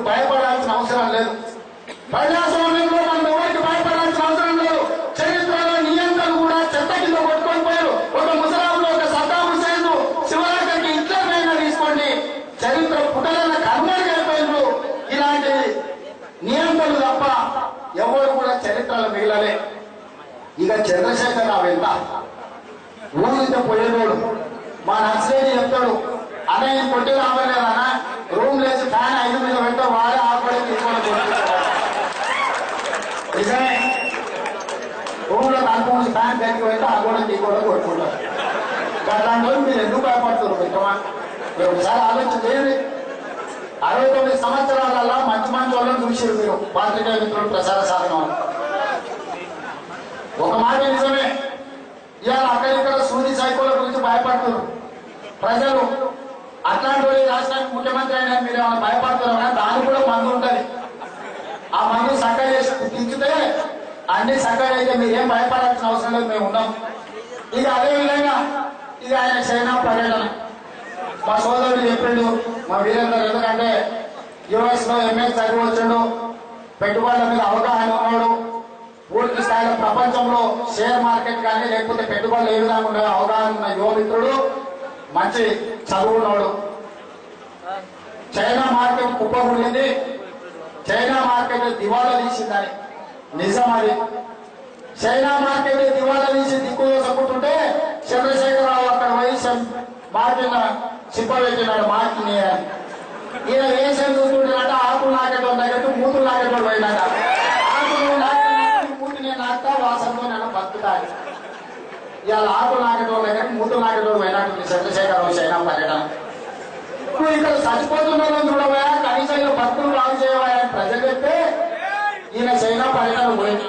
భయపడాల్సిన అవసరం లేదు. ప్రజాస్వామ్యంలో మనం ఎవరికి భయపడాల్సిన అవసరం లేదు. చరిత్రలో నియంత్రణ కూడా చెత్త కింద కొట్టుకొని పోయారు. ఒక ముసలాంలో ఒక సద్దాం హుసేన్ శివరాత్రికి ఇట్లైనా తీసుకోండి, చరిత్ర పుటల కర్మలు అయిపోయినారు. ఇలాంటి నియంత్రణలు తప్ప ఎవరు కూడా చరిత్రలో మిగిలలే. ఇక చంద్రశేఖర్ రావు ఎంత ఊరితో పోయేవాడు. మా నర్సరీ చెప్తాడు, అన్నయ్య కొట్టి రావలేదన్నా, రూమ్ లేచి ఫ్యాన్ 5 మీద పెడతా, వాడే ఆపడే తీసుకోవాలి. నిజమే, రూమ్ లో కనుక ఫ్యాన్ బయటకు పెడితే ఆ కూడా తీసుకోవడం కొట్టుకుంటారు. అలాంటి వాళ్ళు మీరు ఎందుకు భయపడుతున్నారు మిత్రమా? మీరు ఒకసారి ఆలోచన చేయండి. 69 సంవత్సరాలలో మంచి మంచి వాళ్ళని చూసారు మీరు, పాత్రికేయ మిత్రులు, ప్రసార సాధనం. ఒక మాట నిజమే, ఇవాళ అక్కడిక్కడ సూది సైకోల గురించి భయపడుతున్నారు ప్రజలు. అట్లాంటి వాళ్ళు రాష్ట్రానికి ముఖ్యమంత్రి అయినా మీరు ఏమైనా భయపడుతున్నారు కానీ దానికి కూడా మందు ఉంటుంది. ఆ మందు సక్కగా చేసి తించితే అన్ని సక్కగా అయితే మీరేం భయపడాల్సిన అవసరం లేదు, మేము ఉన్నాం. ఇక అదేవిధంగా ఇది ఆయన చైనా పర్యటన. మా సోదరుడు చెప్పిండు, మా వీరేందర్, ఎందుకంటే యుఎస్ లో ఎంఏ చదివి వచ్చాడు, పెట్టుబడుల మీద అవగాహన ఉన్నాడు, పూర్తి స్థాయిలో ప్రపంచంలో షేర్ మార్కెట్ కానీ లేకపోతే పెట్టుబడులు ఏ విధంగా ఉన్నాయో అవగాహన ఉన్న యువమిత్రుడు, మంచి చదువున్నాడు. చైనా మార్కెట్ కుప్పకూలింది, చైనా మార్కెట్ దివాళా తీసిందని నిజం. అది చైనా మార్కెట్ దివాళా తీసి దిక్కు దోసుకుంటుంటే చంద్రశేఖరరావు అక్కడ పోయి మార్కెట్ చిప్పబెట్టినాడు. మార్కిని ఈయన వేసం చూస్తుంటే ఆకులు నాకేటోళ్ళ దగ్గర మూతులు నాకేటోళ్ళు పోయినాక మూతి నేను నాకుతా వాసనతో నేను బతుకుతాను. ఇవాళ ఆకులు నాకేటోళ్ళ దగ్గర మూతులు నాకేటోళ్ళు పోయినట్టుంది చంద్రశేఖరరావు చైనా పర్యటన. ఇప్పుడు ఇక్కడ చచ్చిపోతున్నారని చూడబోయా, కనీసం ఇలా భక్తులు రాజు చేయబోయా అని ప్రజలు చెప్తే ఈయన చైనా పర్యటన పోయింది.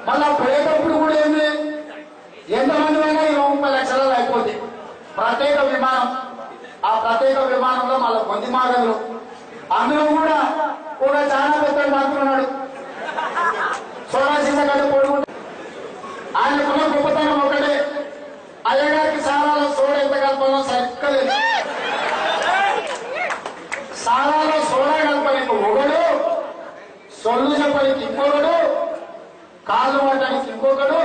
మళ్ళా పోయేటప్పుడు కూడా ఏంది, ఎంతమంది అయినా 30 లక్షలు అయిపోతుంది. ప్రత్యేక విమానం, ఆ ప్రత్యేక విమానంలో మళ్ళీ కొద్ది మార్గంలో అందులో కూడా చాలా పెద్ద మాత్రున్నాడు. సోనాసీమ గడ్డ పొడుగు ఆయనకున్న గొప్పతనం ఒకటే, అయ్యగారికి సారాలో సోడా ఎంత కలపాలో సరిక్కలేదు. సారాలో సోడా కలపడానికి ఒకడు, సొల్లు చెప్పడానికి ఇంకొకడు, కాళ్ళు పట్టడానికి ఇంకొకడు,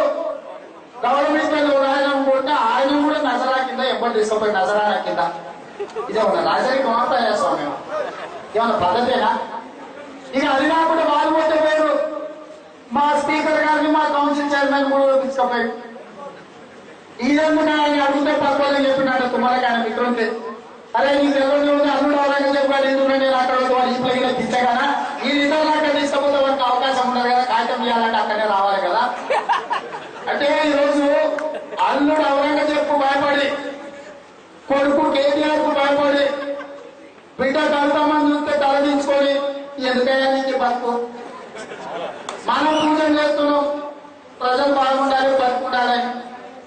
గవర్నమెంట్ ఆయన ఉంటే ఆయన కూడా నజరా కింద ఎప్పుడు తీసుకుపోయి నజరాన కింద. ఇదేమన్నా రాజరికమా ప్రజాస్వామ్యం? ఏమన్నా పద్ధతేనా? ఇక అది కాకుండా వాళ్ళు పోతే పేరు మా స్పీకర్ గారిని, మా కౌన్సిల్ చైర్మన్ కూడా తీసుకుపోయాడు. ఇదంతా ఆయన అడిగితే పక్కన చెప్పినట్టు తుమ్మలకి ఆయన మిత్రుంటే, అరే నీకు ఎవరిని ఉంది అల్లుడు అవరంగా చెప్పాడు, ఎందుకంటే నేను అక్కడ వాళ్ళు ఇంట్లో కింద తీసేగానా, ఈ నిజాలు అక్కడ తీసుకపోతే వారికి అవకాశం ఉండదు కదా, కాగితం ఇవ్వాలంటే అక్కడే రావాలి కదా. అంటే ఈరోజు అల్లుడు ఔరంగజేబుకు భయపడి, కొడుకు కేటీఆర్ కు భయపడి, బిడ్డ కలుతామని చూస్తే తలదించుకొని ఎందుకయ్యా నీకు బతుకు, మనం పూజలు చేస్తున్నాం, ప్రజలు బాగుండాలి, బతుకుండాలి.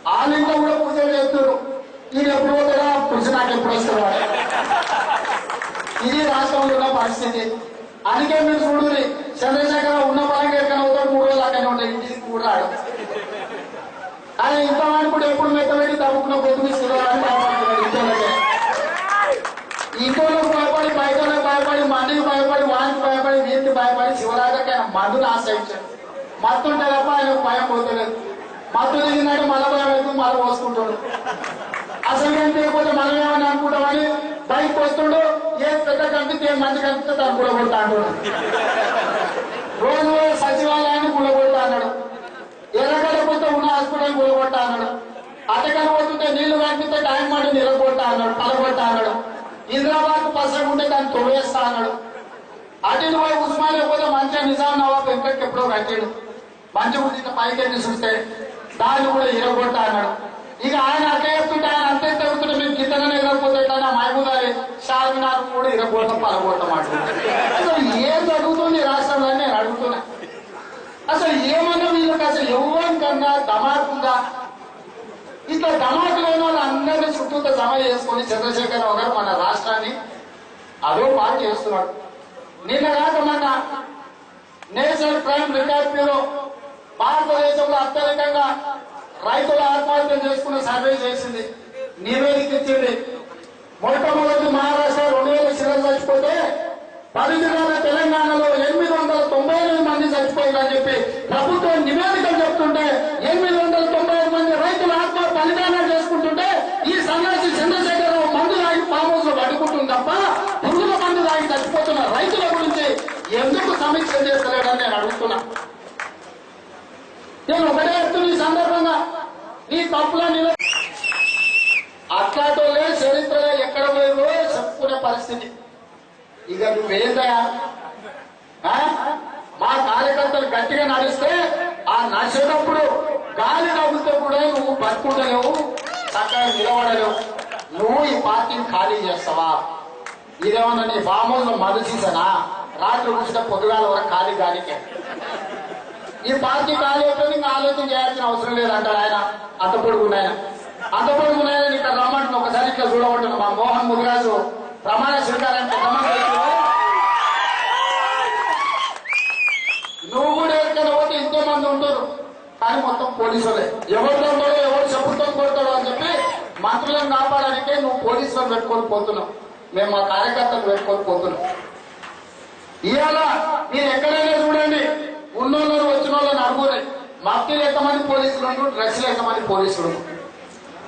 వాళ్ళింట్లో కూడా పూజలు చేస్తున్నారు. ఈయన ఎప్పుడు పోతారా, పురుషు నాకు ఎప్పుడు వస్తున్నాడు. ఇది రాష్ట్రంలో ఉన్న పరిస్థితి. అందుకే మీరు చూడండి, చంద్రశేఖర్ ఉన్న పరంగా ఎక్కడ అవుతాడు, 3 రోజులు అక్కడనే ఉంటాయి, ఇంటికి కూడా రాడు. ఆయన ఇంత కూడా ఎప్పుడు మెత్తబెట్టి తవ్వుకున్న గొంతు తీసుకున్నారని భయపడుతున్నాడు. ఇంట్లోకి భయపడి, బయటలోకి భయపడి, మందికి భయపడి, వానికి భయపడి, వీరికి భయపడి శివరాజకి ఆయన మందుని ఆశ్రయించాడు. మత్తుంటే తప్ప ఆయనకు భయం పోతలేదు. మత్తు దిగినట్టు మళ్ళీ భయం అవుతుంది, మళ్ళీ పోసుకుంటాడు. అసలు ఏం తెలియకపోతే మనం ఏమని అనుకుంటామని బయటకు వస్తుండు. ఏం పెద్ద కనిపిస్తే ఏం మంచి కనిపిస్తే దాన్ని కూడగొడతా అంటాడు. రోజు సచివాలయాన్ని కూడగొడతా అన్నాడు. ఎర్రగడపోతే ఉన్న హాస్పిటల్ కూడగొట్టా అన్నాడు. అటకలు పోతుంటే నీళ్లు కనిపిస్తే టైం మాట నిలగొట్టా అన్నాడు, పలగొట్టా అన్నాడు. ఇంద్రాబాద్ పసరం ఉంటే దాన్ని తొవ్వేస్తా అన్నాడు. అటు పోయి ఉస్మానియా పోతే మంచిగా నిజాం నవాబ్ వెంకట్కి ఎప్పుడో కట్టాడు. మంచి గురించి పైకెళ్ళి చూస్తే దాన్ని కూడా ఇరగొట్టా అన్నాడు. ఇక ఆయన అట్లా చెప్తుంటే ఆయన అంతే తెగుతుంటే మేము కిందనే ఎగకపోతే ఎట్లా మహబూదారి షార్మినార్ కూడా ఇరగొట్టం పలగొట్టం అంటున్నాడు. అసలు ఏం జరుగుతుంది రాష్ట్రంలో నేను అడుగుతున్నా. అసలు ఏమన్నా వీళ్ళకి అసలు ఎవరికన్నా ధమాకుందా? ఇట్లా ధమాకు లేని వాళ్ళు అందరినీ చుట్టూతో జమ చేసుకుని చంద్రశేఖరరావు గారు మన రాష్ట్రాన్ని అదో పాటు చేస్తున్నాడు. నిన్న కాక మొన్న నేషనల్ క్రైమ్ రికార్డ్ బ్యూరో భారతదేశంలో అత్యధికంగా రైతుల ఆత్మహత్య చేసుకున్న సర్వే చేసింది, నివేదిక ఇచ్చింది. మొట్టమొదటి మహారాష్ట్ర 2000 శిరలు చచ్చిపోతే 10 జిల్లాల తెలంగాణ నష్టపోయిందని చెప్పి ప్రభుత్వం నివేదికలు చెప్తుంటే 895 మంది రైతులు ఆత్మ బలిదానాలు చేసుకుంటుంటే ఈ సన్యాసి చంద్రశేఖరరావు మందు తాగి ఫామ్ హౌస్ లో పడుకుంటుంది తప్ప పురుగుల మందు తాగి చచ్చిపోతున్న రైతుల గురించి ఎందుకు సమీక్ష చేస్తలేడని నేను అడుగుతున్నా. నేను ఒకటే చెప్తున్నా ఈ సందర్భంగా నీ తప్పులని అట్లాటోళ్ళే చరిత్రలో ఎక్కడ పోయిందో చెప్పుకునే పరిస్థితి. ఇక నువ్వేందయా మా కార్యకర్తలు గట్టిగా నడిస్తే ఆ నడిచేటప్పుడు గాలి తగ్గుతో కూడా నువ్వు బతుకుంటలేవు, చక్కగా నిలబడలేవు. నువ్వు ఈ పార్టీని ఖాళీ చేస్తావా? ఇదేమన్నా నీ ఫామ్ హౌస్ లో మధు సీసనా? రాత్రి కూర్చుంటే పొద్దుగాల వరకు ఖాళీ గాలికే. ఈ పార్టీ ఖాళీ అయిపోయింది, ఇంకా ఆలోచన చేయాల్సిన అవసరం లేదంటాడు ఆయన. అంత పొడుగున్నాయన ఇక్కడ రమ్మంటున్నా. ఒకసారి ఇట్లా చూడబడుతున్నా. మా మోహన్ ముదిరాజు ప్రమాణ స్వీకారానికి ఎంతమంది నువ్వు కూడా ఎక్కడికైనా పోతే ఎంతో మంది ఉంటారు, కానీ మొత్తం పోలీసులే. ఎవరితో ఉంటాడో ఎవరు చెప్పుతో కొడతాడో అని చెప్పి మంత్రులను కాపాడడానికే నువ్వు పోలీసులను పెట్టుకొని పోతున్నావు, మేము మా కార్యకర్తలు పెట్టుకొని పోతున్నాం. ఇవాళ మీరు ఎక్కడైనా చూడండి, ఉన్నోళ్ళని వచ్చిన వాళ్ళని అడుగురే. మఫ్టీలు ఎంతమంది పోలీసులు ఉండరు, డ్రెస్సులు ఎంతమంది పోలీసులు.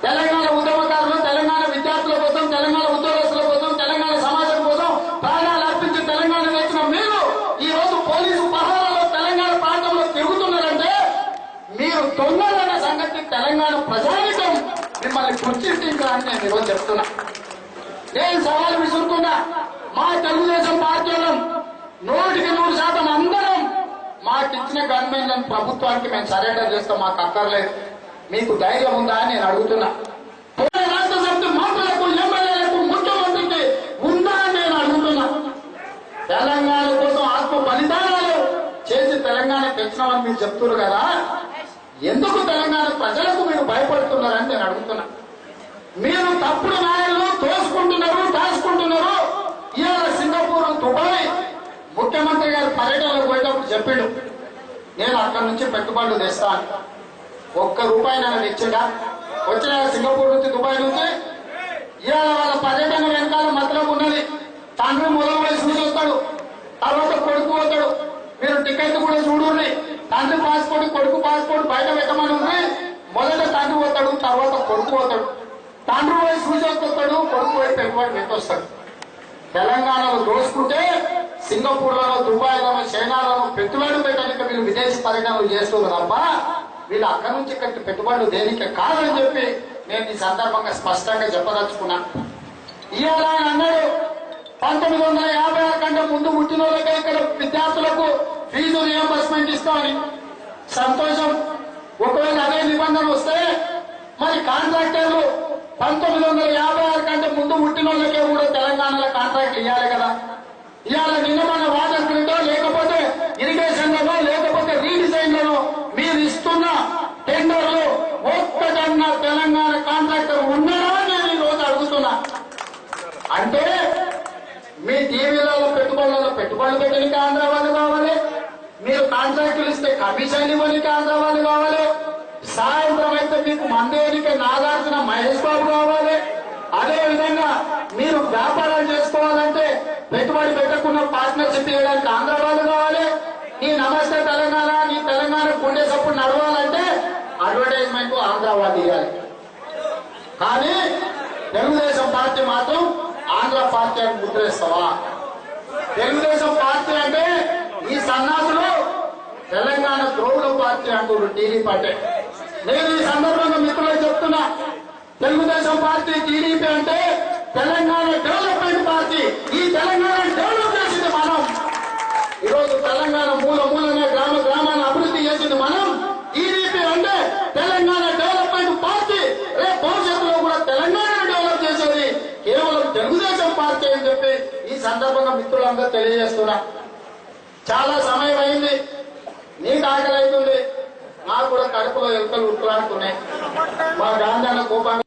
తెలంగాణ ఉద్యమకారులు, తెలంగాణ విద్యార్థుల కోసం, తెలంగాణ ఉద్యోగస్తుల కోసం, తెలంగాణ సమాజం కోసం ప్రాణాలు అర్పించి తెలంగాణ తెచ్చిన మీరు ఈ రోజు పోలీసు పహారాలో తెలంగాణ ప్రాంతంలో తిరుగుతున్నారంటే మీరు దొంగలన్న సంగతి తెలంగాణ ప్రజానికం మిమ్మల్ని గుర్తించాలని నేను ఈరోజు చెప్తున్నా. నేను సవాలు విసురుతున్నా. మా తెలుగుదేశం పార్టీ 100% అందరం మాకిచ్చిన గవర్నమెంట్లను ప్రభుత్వానికి మేము సరెండర్ చేస్తాం, మాకు అక్కర్లేదు. మీకు ధైర్యం ఉందా అని నేను అడుగుతున్నా. రాష్ట్ర సమితి మంత్రులకు, ఎమ్మెల్యేలకు, ముఖ్యమంత్రికి ఉందా అని నేను అడుగుతున్నా. తెలంగాణ కోసం ఆత్మ బలిదానాలు చేసి తెలంగాణ తెచ్చినామని మీరు చెప్తున్నారు కదా, ఎందుకు తెలంగాణ ప్రజలకు మీరు భయపడుతున్నారని నేను అడుగుతున్నా. మీరు తప్పుడు నాయకులు తోసుకుంటున్నారు, దాచుకుంటున్నారు. ఇవాళ సింగపూర్, దుబాయ్ ముఖ్యమంత్రి గారు పర్యటనలో పోయేటప్పుడు చెప్పాడు, నేను అక్కడి నుంచి పెట్టుబడులు తెస్తాను. ₹1 నన్ను తెచ్చిండా? వచ్చిన సింగపూర్ నుంచి, దుబాయ్ నుంచి. ఇవాళ వాళ్ళ పర్యటన వెనకాల మతలం ఉన్నది. తండ్రి మొదలు పోయి చూసి వస్తాడు, తర్వాత కొడుకు పోతాడు. మీరు టికెట్ కూడా చూడండి. తండ్రి పాస్పోర్ట్, కొడుకు పాస్పోర్ట్ బయట పెట్టమని ఉంది. మొదట తండ్రి పోతాడు, తర్వాత కొడుకు పోతాడు. తండ్రి పోయి చూసి వస్తాడు, కొడుకు పోయి పెట్టుబడి పెట్టొస్తాడు. తెలంగాణలో దోసుకుంటే సింగపూర్లలో, దుబాయ్లలో, చైనాలలో పెట్టుబడులు పెట్టడానికి వీళ్ళు విదేశీ పర్యటనలు చేస్తున్నారు తప్ప వీళ్ళు అక్కడి నుంచి ఇక్కడికి పెట్టుబడులు దేనికి కాదని చెప్పి నేను ఈ సందర్భంగా స్పష్టంగా చెప్పదలుచుకున్నా. ఇవాళ ఆయన అన్నాడు 1956 కంటే ముందు పుట్టిన వాళ్ళకే ఇక్కడ విద్యార్థులకు ఫీజు రియంబర్స్మెంట్ ఇస్తామని. సంతోషం. ఒకవేళ అదే నిబంధన వస్తే మరి కాంట్రాక్టర్లు 1956 కంటే ముందు పుట్టిన వాళ్ళకే కూడా తెలంగాణలో కాంట్రాక్ట్లు ఇవ్వాలి కదా. ఇవాళ నిన్న మన వాటర్ గ్రిడ్ లేకపోతే ఇరిగేషన్లలో, లేకపోతే రీడిజైన్లలో మీరు ఇస్తున్న టెండర్లు ఒక్కటన్నా తెలంగాణ కాంట్రాక్టర్ ఉన్నారా నేను ఈ రోజు అడుగుతున్నా. అంటే మీ టీవీలలో పెట్టుబడులలో పెట్టుబడులు పెట్టడానికి ఆంధ్ర వాళ్ళు కావాలి, మీరు కాంట్రాక్టులు ఇస్తే కమిషన్ ఇవ్వడానికి ఆంధ్ర వాళ్ళు కావాలి, సాయంత్రం అయితే మీకు మందేనికి నాగార్జున, మహేష్ బాబు కావాలి. అదే విధంగా మీరు వ్యాపారాలు చేసుకోవాలంటే పెట్టుబడి పెట్టకుండా పార్ట్నర్షిప్ చేయడానికి ఆంధ్ర వాళ్ళు కావాలి. నీ నమస్తే తెలంగాణ, నీ తెలంగాణ గుండె సప్పుడు నడవాలంటే అడ్వర్టైజ్మెంట్ ఆంధ్ర వాళ్ళు ఇవ్వాలి. కానీ తెలుగుదేశం పార్టీ మాత్రం ఆంధ్ర పార్టీ అని ముద్రేస్తావా? తెలుగుదేశం పార్టీ అంటే ఈ సన్నాసులు తెలంగాణ ద్రోవుల పార్టీ అంటారు టీడీపీ అంటే. నేను ఈ సందర్భంగా మిత్రులకు చెప్తున్నా, తెలుగుదేశం పార్టీ, టీడీపీ అంటే తెలంగాణ డెవలప్మెంట్ పార్టీ. ఈ తెలంగాణ డెవలప్ చేసింది మనం. ఈరోజు తెలంగాణ మూలనే గ్రామ గ్రామాన్ని అభివృద్ధి చేసింది మనం. టీడీపీ అంటే తెలంగాణ డెవలప్మెంట్ పార్టీ. రేపు భవిష్యత్తులో కూడా తెలంగాణను డెవలప్ చేసేది కేవలం తెలుగుదేశం పార్టీ అని చెప్పి ఈ సందర్భంగా మిత్రులందరూ తెలియజేస్తున్నా. చాలా సమయం అయింది, నీకు ఆకలి అవుతుంది, నాకు కూడా కడుపులో ఎలుకలు ఉట్టులాడుతున్నాయి. మా గాంధీ కోపాన్ని